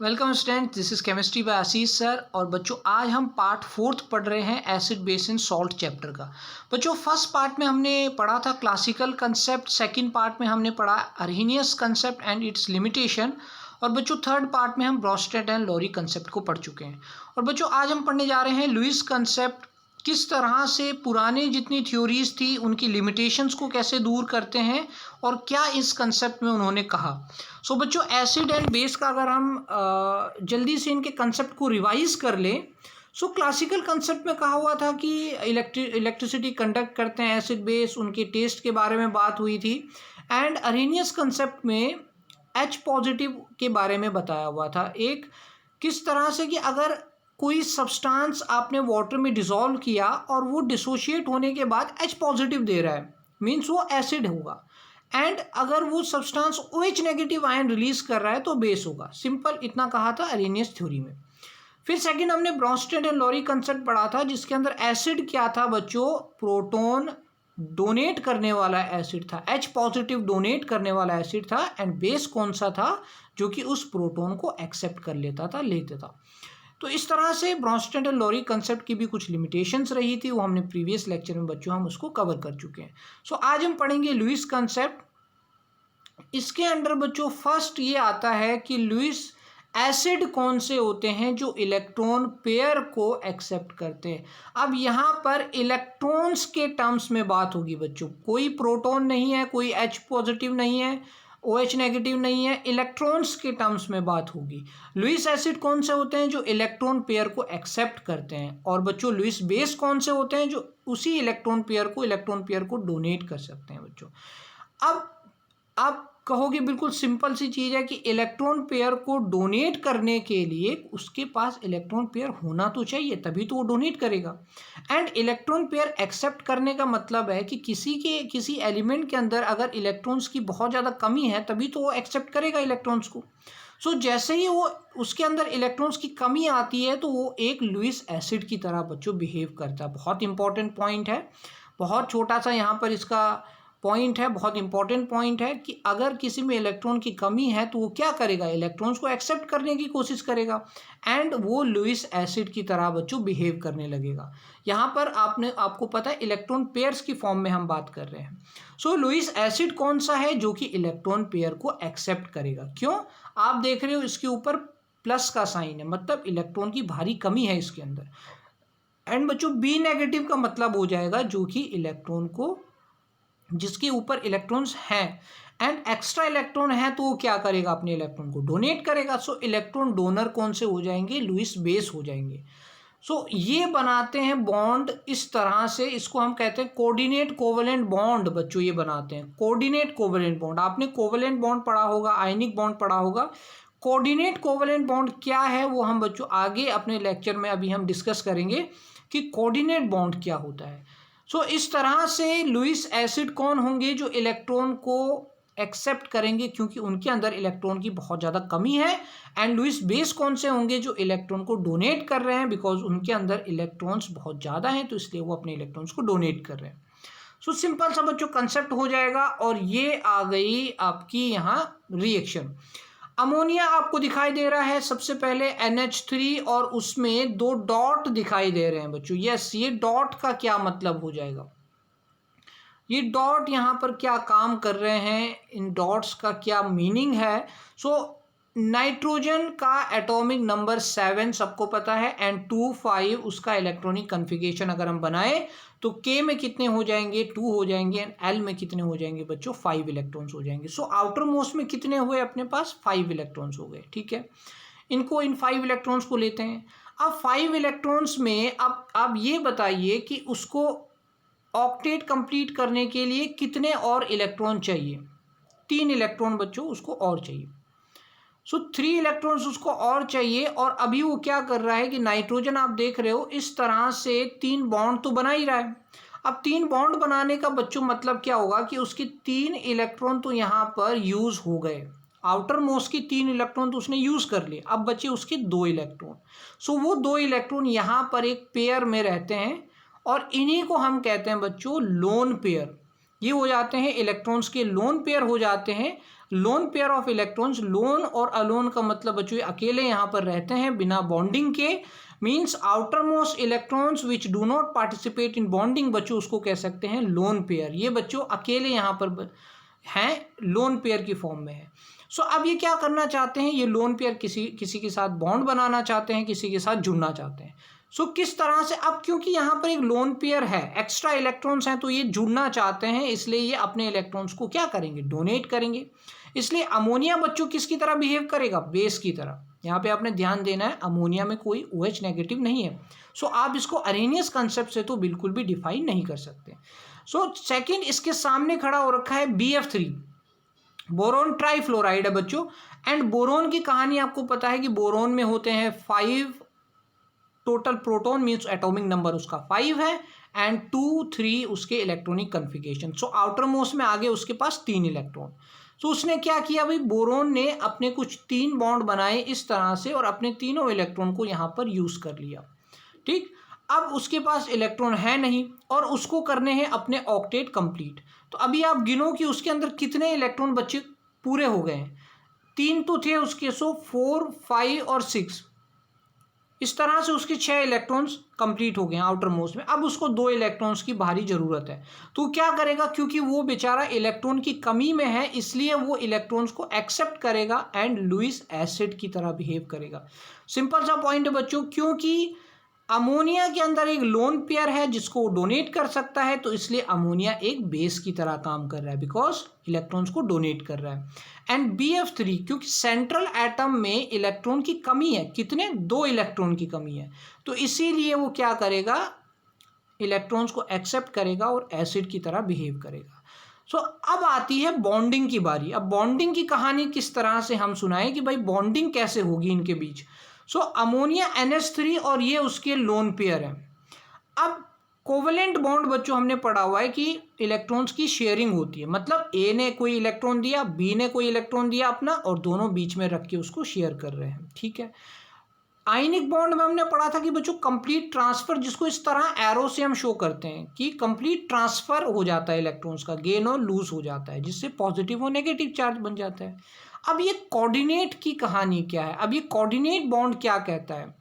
Welcome student, this is chemistry bye Ashish sir. और बच्चों आज हम पार्ट 4 पढ़ रहे हैं acid base in salt chapter का। बच्चों फर्स्ट पार्ट में हमने पढ़ा था क्लासिकल कंसेप्ट, सेकंड पार्ट में हमने पढ़ा अर्हेनियस कंसेप्ट एंड इट्स लिमिटेशन, और बच्चों थर्ड पार्ट में हम ब्रोस्टेड एंड लोरी कंसेप्ट को पढ़ चुके हैं। और बच्चों आज हम पढ़ने जा रहे हैं लुईस कंसेप्ट, किस तरह से पुराने जितनी थ्योरीज थी उनकी लिमिटेशंस को कैसे दूर करते हैं और क्या इस कंसेप्ट में उन्होंने कहा। सो बच्चों एसिड एंड बेस का अगर हम जल्दी से इनके कंसेप्ट को रिवाइज कर लें, सो क्लासिकल कंसेप्ट में कहा हुआ था कि इलेक्ट्रिसिटी कंडक्ट करते हैं एसिड बेस, उनके टेस्ट के बारे में बात हुई थी। एंड अर्हेनियस कंसेप्ट में H पॉजिटिव के बारे में बताया हुआ था, एक किस तरह से कि अगर कोई सब्सटेंस आपने वाटर में डिसॉल्व किया और वो डिसोशिएट होने के बाद H पॉजिटिव दे रहा है, मीन्स वो एसिड होगा। एंड अगर वो substance OH negative ion release कर रहा है तो बेस होगा। सिंपल इतना कहा था अर्हेनियस थ्योरी में। फिर सेकंड हमने ब्रोस्टेड एंड लोरी कंसेप्ट पढ़ा था, जिसके अंदर एसिड क्या था बच्चों, प्रोटॉन डोनेट करने वाला एसिड था, H पॉजिटिव डोनेट करने वाला एसिड था। एंड बेस कौन सा था, जो कि उस प्रोटॉन को एक्सेप्ट कर लेता था। तो इस तरह से ब्रोस्टेड एंड लोरी कंसेप्ट की भी कुछ लिमिटेशंस रही थी, वो हमने प्रीवियस लेक्चर में बच्चों हम उसको कवर कर चुके हैं। सो आज हम पढ़ेंगे लुईस कंसेप्ट। इसके अंदर बच्चों फर्स्ट ये आता है कि लुईस एसिड कौन से होते हैं जो इलेक्ट्रॉन पेयर को एक्सेप्ट करते हैं। अब यहाँ पर इलेक्ट्रॉन्स के टर्म्स में बात होगी बच्चों, कोई प्रोटॉन नहीं है, कोई H पॉजिटिव नहीं है, OH नेगेटिव नहीं है, इलेक्ट्रॉन्स के टर्म्स में बात होगी। लुईस एसिड कौन से होते हैं जो इलेक्ट्रॉन पेयर को एक्सेप्ट करते हैं, और बच्चों लुईस बेस कौन से होते हैं जो उसी इलेक्ट्रॉन पेयर को डोनेट कर सकते हैं बच्चों। अब आप कहोगे बिल्कुल सिंपल सी चीज़ है कि इलेक्ट्रॉन पेयर को डोनेट करने के लिए उसके पास इलेक्ट्रॉन पेयर होना तो चाहिए, तभी तो वो डोनेट करेगा। एंड इलेक्ट्रॉन पेयर एक्सेप्ट करने का मतलब है कि किसी एलिमेंट के अंदर अगर इलेक्ट्रॉन्स की बहुत ज़्यादा कमी है तभी तो वो एक्सेप्ट करेगा इलेक्ट्रॉन्स को। सो जैसे ही वो उसके अंदर इलेक्ट्रॉन्स की कमी आती है तो वो एक लुईस एसिड की तरह बच्चों बिहेव करता है। बहुत इंपॉर्टेंट पॉइंट है, बहुत छोटा सा यहाँ पर इसका पॉइंट है, बहुत इंपॉर्टेंट पॉइंट है कि अगर किसी में इलेक्ट्रॉन की कमी है तो वो क्या करेगा, इलेक्ट्रॉन्स को एक्सेप्ट करने की कोशिश करेगा एंड वो लुईस एसिड की तरह बच्चों बिहेव करने लगेगा। यहाँ पर आपको पता है इलेक्ट्रॉन पेयर्स की फॉर्म में हम बात कर रहे हैं। सो लुईस एसिड कौन सा है जो कि इलेक्ट्रॉन पेयर को एक्सेप्ट करेगा। क्यों, आप देख रहे हो इसके ऊपर प्लस का साइन है, मतलब इलेक्ट्रॉन की भारी कमी है इसके अंदर। एंड बच्चों बी नेगेटिव का मतलब हो जाएगा जो कि इलेक्ट्रॉन को, जिसके ऊपर इलेक्ट्रॉन्स हैं एंड एक्स्ट्रा इलेक्ट्रॉन है तो वो क्या करेगा, अपने इलेक्ट्रॉन को डोनेट करेगा। सो इलेक्ट्रॉन डोनर कौन से हो जाएंगे, लुईस बेस हो जाएंगे। सो ये बनाते हैं बॉन्ड इस तरह से, इसको हम कहते हैं कोऑर्डिनेट कोवेलेंट बॉन्ड बच्चों। ये बनाते हैं कोऑर्डिनेट कोवेलेंट बॉन्ड। आपने कोवेलेंट बॉन्ड पढ़ा होगा, आयनिक बॉन्ड पढ़ा होगा। कोऑर्डिनेट कोवेलेंट बॉन्ड क्या है वो हम बच्चों आगे अपने लेक्चर में अभी हम डिस्कस करेंगे कि कोऑर्डिनेट बॉन्ड क्या होता है। सो इस तरह से लुईस एसिड कौन होंगे जो इलेक्ट्रॉन को एक्सेप्ट करेंगे क्योंकि उनके अंदर इलेक्ट्रॉन की बहुत ज़्यादा कमी है। एंड लुईस बेस कौन से होंगे जो इलेक्ट्रॉन को डोनेट कर रहे हैं, बिकॉज उनके अंदर इलेक्ट्रॉन्स बहुत ज़्यादा हैं तो इसलिए वो अपने इलेक्ट्रॉन्स को डोनेट कर रहे हैं। सो सिंपल सा बच्चों कंसेप्ट हो जाएगा। और ये आ गई आपकी यहाँ रिएक्शन। अमोनिया आपको दिखाई दे रहा है सबसे पहले NH3 और उसमें 2 डॉट दिखाई दे रहे हैं बच्चों। यस, ये डॉट का क्या मतलब हो जाएगा, ये डॉट यहाँ पर क्या काम कर रहे हैं, इन डॉट्स का क्या मीनिंग है। सो नाइट्रोजन का एटॉमिक नंबर 7 सबको पता है एंड 2 5 उसका इलेक्ट्रॉनिक कन्फिगरेशन अगर हम बनाए तो K में कितने हो जाएंगे, 2 हो जाएंगे एंड L में कितने हो जाएंगे बच्चों, 5 इलेक्ट्रॉन्स हो जाएंगे। सो आउटर मोस्ट में कितने हुए अपने पास, 5 इलेक्ट्रॉन्स हो गए। ठीक है, इनको इन 5 इलेक्ट्रॉन्स को लेते हैं। अब 5 इलेक्ट्रॉन्स में अब ये बताइए कि उसको ऑक्टेट कंप्लीट करने के लिए कितने और इलेक्ट्रॉन चाहिए, 3 इलेक्ट्रॉन बच्चों उसको और चाहिए। सो 3 इलेक्ट्रॉन्स उसको और चाहिए। और अभी वो क्या कर रहा है कि नाइट्रोजन आप देख रहे हो इस तरह से 3 बॉन्ड तो बना ही रहा है। अब 3 बॉन्ड बनाने का बच्चों मतलब क्या होगा कि उसके 3 इलेक्ट्रॉन तो यहाँ पर यूज हो गए, आउटर मोस्ट की 3 इलेक्ट्रॉन तो उसने यूज कर लिए, अब बचे उसके 2 इलेक्ट्रॉन। सो वो 2 इलेक्ट्रॉन यहाँ पर एक पेयर में रहते हैं और इन्हीं को हम कहते हैं बच्चों लोन पेयर। ये हो जाते हैं इलेक्ट्रॉन्स के लोन पेयर हो जाते हैं। Lone pair of electrons, loan और अलोन का मतलब बच्चों अकेले यहाँ पर रहते हैं बिना बॉन्डिंग के, means outer most electrons which do not participate in bonding, बच्चों उसको कह सकते हैं लोन पेयर। ये बच्चों अकेले यहाँ पर हैं, लोन पेयर की फॉर्म में है। सो अब ये क्या करना चाहते हैं, ये लोन पेयर किसी के साथ बॉन्ड बनाना चाहते हैं, किसी के साथ जुड़ना चाहते हैं। सो किस तरह से, अब क्योंकि यहाँ पर एक लोन पेयर है, एक्स्ट्रा इलेक्ट्रॉन्स हैं, तो ये जुड़ना चाहते हैं, इसलिए ये अपने इलेक्ट्रॉन्स को क्या करेंगे, डोनेट करेंगे। इसलिए अमोनिया बच्चों किसकी तरह बिहेव करेगा, बेस की तरह। यहाँ पे आपने ध्यान देना है, अमोनिया में कोई OH नेगेटिव नहीं है। सो आप इसको अरेनियस कंसेप्ट से तो बिल्कुल भी डिफाइन नहीं कर सकते। सो सेकंड, इसके सामने खड़ा हो रखा है BF3, बोरोन ट्राइफ्लोराइड है बच्चों। एंड बोरोन की कहानी आपको पता है कि बोरोन में होते हैं 5 total proton, means atomic number उसका 5 है, एंड 2 3 उसके electronic configuration. So outer most में आगे उसके पास 3 इलेक्ट्रॉन। तो उसने क्या किया भाई, बोरोन ने अपने कुछ 3 बॉन्ड बनाए इस तरह से और अपने तीनों इलेक्ट्रॉन को यहाँ पर यूज कर लिया। ठीक, अब उसके पास इलेक्ट्रॉन है नहीं और उसको करने हैं अपने ऑक्टेट कंप्लीट। तो अभी आप गिनो कि उसके अंदर कितने इलेक्ट्रॉन बच्चे पूरे हो गए हैं। 3 तो थे उसके, सो 4 5 और 6, इस तरह से उसके 6 इलेक्ट्रॉन्स कंप्लीट हो गए हैं आउटर मोस्ट में। अब उसको 2 इलेक्ट्रॉन्स की भारी ज़रूरत है, तो क्या करेगा, क्योंकि वो बेचारा इलेक्ट्रॉन की कमी में है, इसलिए वो इलेक्ट्रॉन्स को एक्सेप्ट करेगा एंड लुईस एसिड की तरह बिहेव करेगा। सिंपल सा पॉइंट है बच्चों, क्योंकि अमोनिया के अंदर एक लोन पेयर है जिसको वो डोनेट कर सकता है, तो इसलिए अमोनिया एक बेस की तरह काम कर रहा है, बिकॉज इलेक्ट्रॉन्स को डोनेट कर रहा है। एंड BF3, क्योंकि सेंट्रल एटम में इलेक्ट्रॉन की कमी है, कितने, 2 इलेक्ट्रॉन की कमी है, तो इसीलिए वो क्या करेगा, इलेक्ट्रॉन्स को एक्सेप्ट करेगा और एसिड की तरह बिहेव करेगा। सो अब आती है बॉन्डिंग की बारी। अब बॉन्डिंग की कहानी किस तरह से हम सुनाएं कि भाई बॉन्डिंग कैसे होगी इनके बीच। सो अमोनिया NH3 और ये उसके लोन पेयर है। अब कोवेलेंट बॉन्ड बच्चों हमने पढ़ा हुआ है कि इलेक्ट्रॉन्स की शेयरिंग होती है, मतलब A ने कोई इलेक्ट्रॉन दिया, B ने कोई इलेक्ट्रॉन दिया अपना, और दोनों बीच में रख के उसको शेयर कर रहे हैं। ठीक है, आयनिक बॉन्ड में हमने पढ़ा था कि बच्चों कंप्लीट ट्रांसफर, जिसको इस तरह एरो से हम शो करते हैं कि कंप्लीट ट्रांसफर हो जाता है इलेक्ट्रॉन्स का, गेन और लूज हो जाता है, जिससे पॉजिटिव और नेगेटिव चार्ज बन जाता है। अब ये कोऑर्डिनेट की कहानी क्या है, अब ये कोऑर्डिनेट बॉन्ड क्या कहता है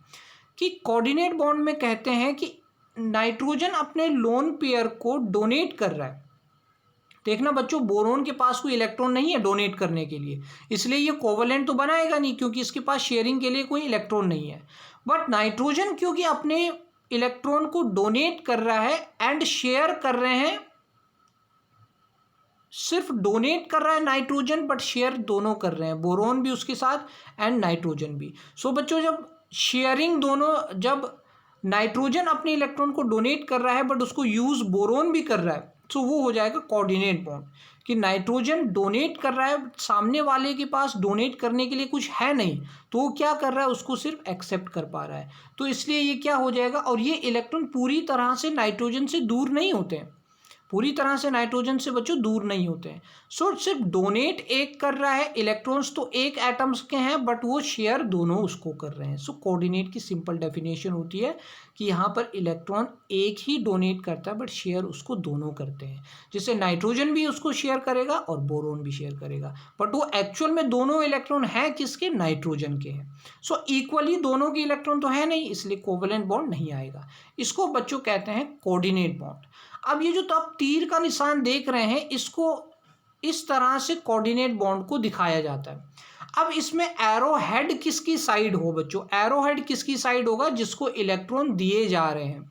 कि कोऑर्डिनेट बॉन्ड में कहते हैं कि नाइट्रोजन अपने लोन पेयर को डोनेट कर रहा है। देखना बच्चों, बोरोन के पास कोई इलेक्ट्रॉन नहीं है डोनेट करने के लिए, इसलिए ये कोवेलेंट तो बनाएगा नहीं, क्योंकि इसके पास शेयरिंग के लिए कोई इलेक्ट्रॉन नहीं है। बट नाइट्रोजन क्योंकि अपने इलेक्ट्रॉन को डोनेट कर रहा है एंड शेयर कर रहे हैं, सिर्फ डोनेट कर रहा है नाइट्रोजन, बट शेयर दोनों कर रहे हैं, बोरोन भी उसके साथ एंड नाइट्रोजन भी। सो बच्चों, जब शेयरिंग दोनों, जब नाइट्रोजन अपने इलेक्ट्रॉन को डोनेट कर रहा है बट उसको यूज बोरोन भी कर रहा है, तो वो हो जाएगा कोऑर्डिनेट बॉन्ड, कि नाइट्रोजन डोनेट कर रहा है, सामने वाले के पास डोनेट करने के लिए कुछ है नहीं, तो वो क्या कर रहा है, उसको सिर्फ एक्सेप्ट कर पा रहा है, तो इसलिए ये क्या हो जाएगा। और ये इलेक्ट्रॉन पूरी तरह से नाइट्रोजन से दूर नहीं होते हैं, पूरी तरह से नाइट्रोजन से बच्चों दूर नहीं होते हैं। सो सिर्फ डोनेट एक कर रहा है, इलेक्ट्रॉन्स तो एक एटम्स के हैं बट वो शेयर दोनों उसको कर रहे हैं। सो कोऑर्डिनेट की सिंपल डेफिनेशन होती है कि यहाँ पर इलेक्ट्रॉन एक ही डोनेट करता है बट शेयर उसको दोनों करते हैं, जिससे नाइट्रोजन भी उसको शेयर करेगा और बोरोन भी शेयर करेगा, बट वो एक्चुअल में दोनों इलेक्ट्रॉन है किसके, नाइट्रोजन के हैं। सो इक्वली दोनों के इलेक्ट्रॉन तो है नहीं, इसलिए कोवेलेंट बॉन्ड नहीं आएगा। इसको बच्चों कहते हैं कोऑर्डिनेट बॉन्ड। अब ये जो तो आप तीर का निशान देख रहे हैं, इसको इस तरह से कोऑर्डिनेट बॉन्ड को दिखाया जाता है। अब इसमें एरो हेड किसकी साइड हो बच्चों, एरो हेड किसकी साइड होगा, जिसको इलेक्ट्रॉन दिए जा रहे हैं,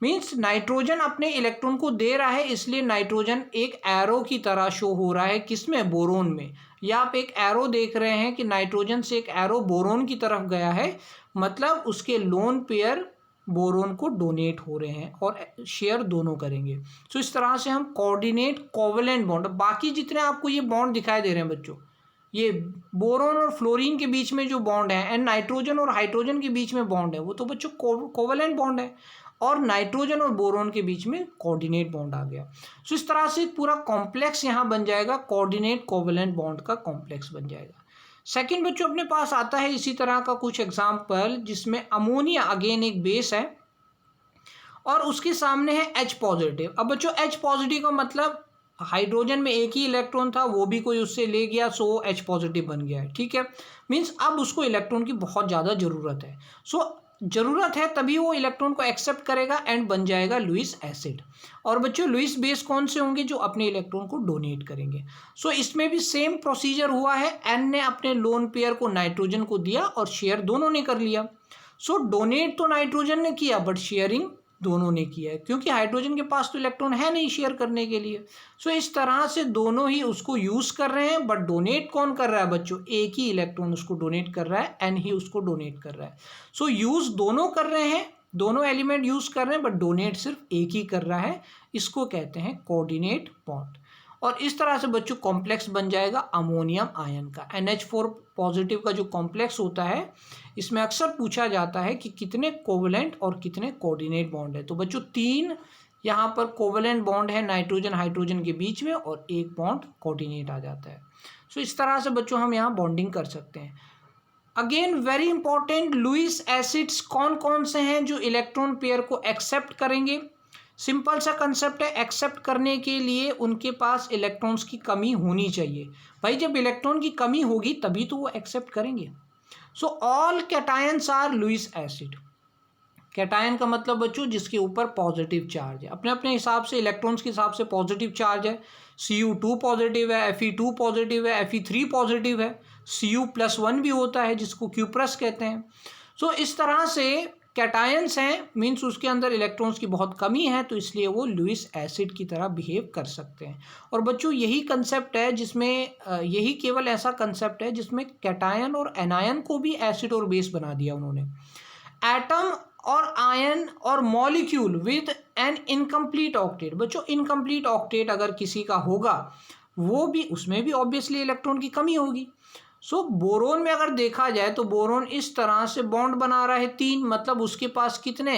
मीन्स नाइट्रोजन अपने इलेक्ट्रॉन को दे रहा है, इसलिए नाइट्रोजन एक एरो की तरह शो हो रहा है, किसमें, बोरोन में। या आप एक एरो देख रहे हैं कि नाइट्रोजन से एक एरो बोरोन की तरफ गया है, मतलब उसके लोन पेयर बोरोन को डोनेट हो रहे हैं और शेयर दोनों करेंगे। तो इस तरह से हम कोऑर्डिनेट कोवेलेंट बॉन्ड, बाकी जितने आपको ये बॉन्ड दिखाई दे रहे हैं बच्चों, ये बोरोन और फ्लोरीन के बीच में जो बॉन्ड है एंड नाइट्रोजन और हाइड्रोजन के बीच में बॉन्ड है, वो तो बच्चों कोवेलेंट बॉन्ड है, और नाइट्रोजन और बोरोन के बीच में कोऑर्डिनेट बॉन्ड आ गया। सो इस तरह से पूरा कॉम्प्लेक्स यहाँ बन जाएगा, कोऑर्डिनेट कोवेलेंट बॉन्ड का कॉम्प्लेक्स बन जाएगा। सेकंड बच्चों अपने पास आता है इसी तरह का कुछ एग्जाम्पल, जिसमें अमोनिया अगेन एक बेस है और उसके सामने है H पॉजिटिव। अब बच्चों H पॉजिटिव का मतलब हाइड्रोजन में एक ही इलेक्ट्रॉन था, वो भी कोई उससे ले गया, सो H पॉजिटिव बन गया है, ठीक है। मीन्स अब उसको इलेक्ट्रॉन की बहुत ज़्यादा ज़रूरत है। सो ज़रूरत है तभी वो इलेक्ट्रॉन को एक्सेप्ट करेगा एंड बन जाएगा लुईस एसिड। और बच्चों लुईस बेस कौन से होंगे? जो अपने इलेक्ट्रॉन को डोनेट करेंगे। सो इसमें भी सेम प्रोसीजर हुआ है, एन ने अपने लोन पेयर को नाइट्रोजन को दिया और शेयर दोनों ने कर लिया। सो डोनेट तो नाइट्रोजन ने किया बट शेयरिंग दोनों ने किया है, क्योंकि हाइड्रोजन के पास तो इलेक्ट्रॉन है नहीं शेयर करने के लिए। सो इस तरह से दोनों ही उसको यूज़ कर रहे हैं, बट डोनेट कौन कर रहा है बच्चों? एक ही इलेक्ट्रॉन उसको डोनेट कर रहा है, एन ही उसको डोनेट कर रहा है। सो यूज़ दोनों कर रहे हैं, दोनों एलिमेंट यूज़ कर रहे हैं, बट डोनेट सिर्फ एक ही कर रहा है। इसको कहते हैं कोऑर्डिनेट बॉन्ड। और इस तरह से बच्चों कॉम्प्लेक्स बन जाएगा अमोनियम आयन का। NH4 पॉजिटिव का जो कॉम्प्लेक्स होता है, इसमें अक्सर पूछा जाता है कि कितने कोवेलेंट और कितने कोऑर्डिनेट बॉन्ड है। तो बच्चों 3 यहाँ पर कोवेलेंट बॉन्ड है नाइट्रोजन हाइड्रोजन के बीच में, और एक बॉन्ड कोऑर्डिनेट आ जाता है। सो इस तरह से बच्चों हम यहाँ बॉन्डिंग कर सकते हैं। Again very important, Lewis acids कौन कौन से हैं जो इलेक्ट्रॉन पेयर को एक्सेप्ट करेंगे? सिंपल सा कंसेप्ट है, एक्सेप्ट करने के लिए उनके पास इलेक्ट्रॉन्स की कमी होनी चाहिए। भाई जब इलेक्ट्रॉन की कमी होगी तभी तो वो एक्सेप्ट करेंगे। So all cations are Lewis acid. Cation का मतलब बच्चों जिसके ऊपर पॉजिटिव चार्ज है, अपने अपने हिसाब से इलेक्ट्रॉन्स के हिसाब से पॉजिटिव चार्ज है। Cu2 पॉजिटिव है, Fe2 पॉजिटिव है, Fe3 पॉजिटिव है, Cu+1 भी होता है जिसको Q+ कहते हैं। सो इस तरह से कैटायंस हैं, मीन्स उसके अंदर इलेक्ट्रॉन्स की बहुत कमी है, तो इसलिए वो लुईस एसिड की तरह बिहेव कर सकते हैं। और बच्चों यही कंसेप्ट है जिसमें यही केवल ऐसा कंसेप्ट है जिसमें कैटायन और एनायन को भी एसिड और बेस बना दिया उन्होंने। एटम और आयन और molecule with N incomplete octet. बच्चों इनकम्प्लीट ऑक्टेट अगर किसी का होगा, वो भी उसमें भी ऑब्वियसली इलेक्ट्रॉन की कमी होगी। सो बोरोन में अगर देखा जाए तो बोरोन इस तरह से बॉन्ड बना रहा है 3, मतलब उसके पास कितने?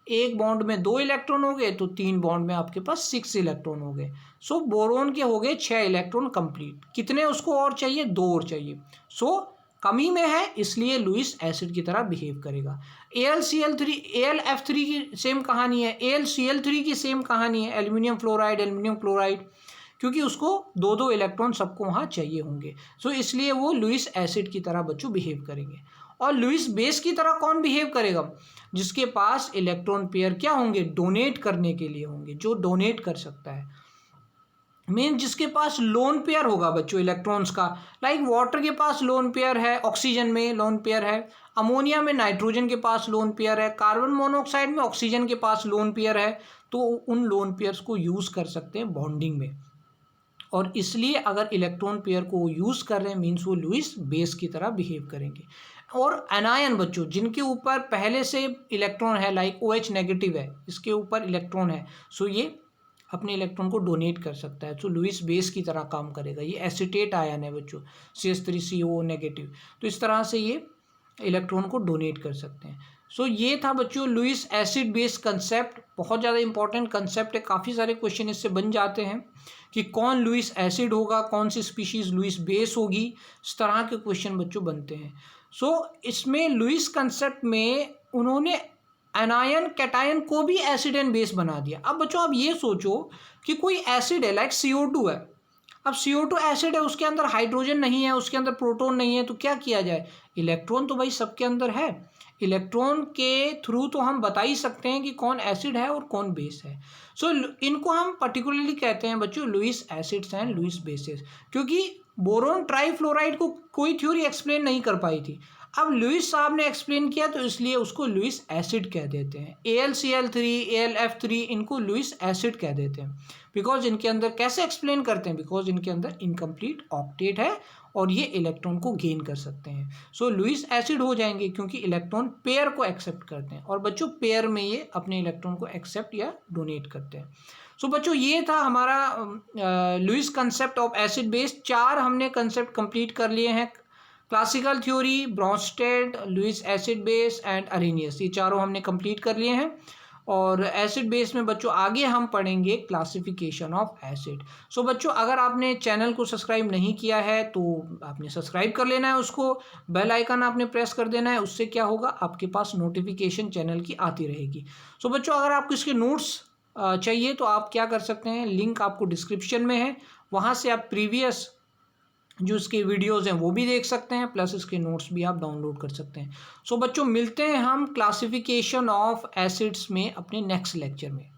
एक बॉन्ड में 2 इलेक्ट्रॉन हो गए, तो 3 बॉन्ड में आपके पास 6 इलेक्ट्रॉन हो गए। सो बोरोन के हो गए 6 इलेक्ट्रॉन कंप्लीट। कितने उसको और चाहिए? 2 और चाहिए। सो कमी में है, इसलिए लुईस एसिड की तरह बिहेव करेगा। AlCl3 AlF3 की सेम कहानी है, AlCl3 की सेम कहानी है, एल्यूमिनियम फ्लोराइड एल्यूमिनियम क्लोराइड, क्योंकि उसको 2-2 इलेक्ट्रॉन सबको वहाँ चाहिए होंगे। सो इसलिए वो लुईस एसिड की तरह बच्चों बिहेव करेंगे। और लुईस बेस की तरह कौन बिहेव करेगा? जिसके पास इलेक्ट्रॉन पेयर क्या होंगे? डोनेट करने के लिए होंगे, जो डोनेट कर सकता है। मीन जिसके पास लोन पेयर होगा बच्चों इलेक्ट्रॉन्स का, लाइक वाटर के पास लोन पेयर है, ऑक्सीजन में लोन पेयर है, अमोनिया में नाइट्रोजन के पास लोन पेयर है, कार्बन मोनोऑक्साइड में ऑक्सीजन के पास लोन पेयर है, तो उन लोन पेयर्स को यूज़ कर सकते हैं बॉन्डिंग में। और इसलिए अगर इलेक्ट्रॉन पेयर को यूज़ कर रहे हैं मीन्स वो लुईस बेस की तरह बिहेव करेंगे। और एनायन बच्चों जिनके ऊपर पहले से इलेक्ट्रॉन है, लाइक OH नेगेटिव है, इसके ऊपर इलेक्ट्रॉन है, सो ये अपने इलेक्ट्रॉन को डोनेट कर सकता है, तो लुईस बेस की तरह काम करेगा। ये एसीटेट आयन है बच्चों, CH3CO नेगेटिव, तो इस तरह से ये इलेक्ट्रॉन को डोनेट कर सकते हैं। सो ये था बच्चों लुईस एसिड बेस कंसेप्ट। बहुत ज़्यादा इंपॉर्टेंट कंसेप्ट है, काफ़ी सारे क्वेश्चन इससे बन जाते हैं कि कौन लुईस एसिड होगा, कौन सी स्पीशीज़ लुईस बेस होगी, इस तरह के क्वेश्चन बच्चों बनते हैं। सो इसमें लुईस कंसेप्ट में उन्होंने एनायन कैटायन को भी एसिड एंड बेस बना दिया। अब बच्चों आप ये सोचो कि कोई एसिड है, लाइक CO2 है। अब CO2 एसिड है, उसके अंदर हाइड्रोजन नहीं है, उसके अंदर प्रोटॉन नहीं है, तो क्या किया जाए? इलेक्ट्रॉन तो भाई सबके अंदर है, इलेक्ट्रॉन के थ्रू तो हम बता ही सकते हैं कि कौन एसिड है और कौन बेस है। सो इनको हम पर्टिकुलरली कहते हैं बच्चों Lewis acids and Lewis bases, क्योंकि बोरोन ट्राईफ्लोराइड को कोई थ्योरी एक्सप्लेन नहीं कर पाई थी। अब लुईस साहब ने एक्सप्लेन किया, तो इसलिए उसको लुईस एसिड कह देते हैं। AlCl3 AlF3 इनको लुईस एसिड कह देते हैं, बिकॉज इनके अंदर कैसे एक्सप्लेन करते हैं? बिकॉज इनके अंदर इनकम्प्लीट ऑक्टेट है और ये इलेक्ट्रॉन को गेन कर सकते हैं। सो लुईस एसिड हो जाएंगे क्योंकि इलेक्ट्रॉन पेयर को एक्सेप्ट करते हैं, और बच्चों पेयर में ये अपने इलेक्ट्रॉन को एक्सेप्ट या डोनेट करते हैं। सो बच्चों ये था हमारा Lewis concept of acid base. 4 हमने कंसेप्ट कंप्लीट कर लिए हैं, classical theory, Bronsted, Lewis acid base and Arrhenius, ये चारों हमने कंप्लीट कर लिए हैं। और एसिड बेस में बच्चों आगे हम पढ़ेंगे क्लासिफिकेशन ऑफ एसिड। सो बच्चों अगर आपने चैनल को सब्सक्राइब नहीं किया है तो आपने सब्सक्राइब कर लेना है, उसको बेल आइकन आपने प्रेस कर देना है, उससे क्या होगा आपके पास नोटिफिकेशन चैनल की आती रहेगी। सो बच्चों अगर आपको इसके नोट्स चाहिए तो आप क्या कर सकते हैं, लिंक आपको डिस्क्रिप्शन में है, वहाँ से आप प्रीवियस जो इसके वीडियोज़ हैं वो भी देख सकते हैं, प्लस इसके नोट्स भी आप डाउनलोड कर सकते हैं। सो बच्चों मिलते हैं हम क्लासिफिकेशन ऑफ एसिड्स में अपने नेक्स्ट लेक्चर में।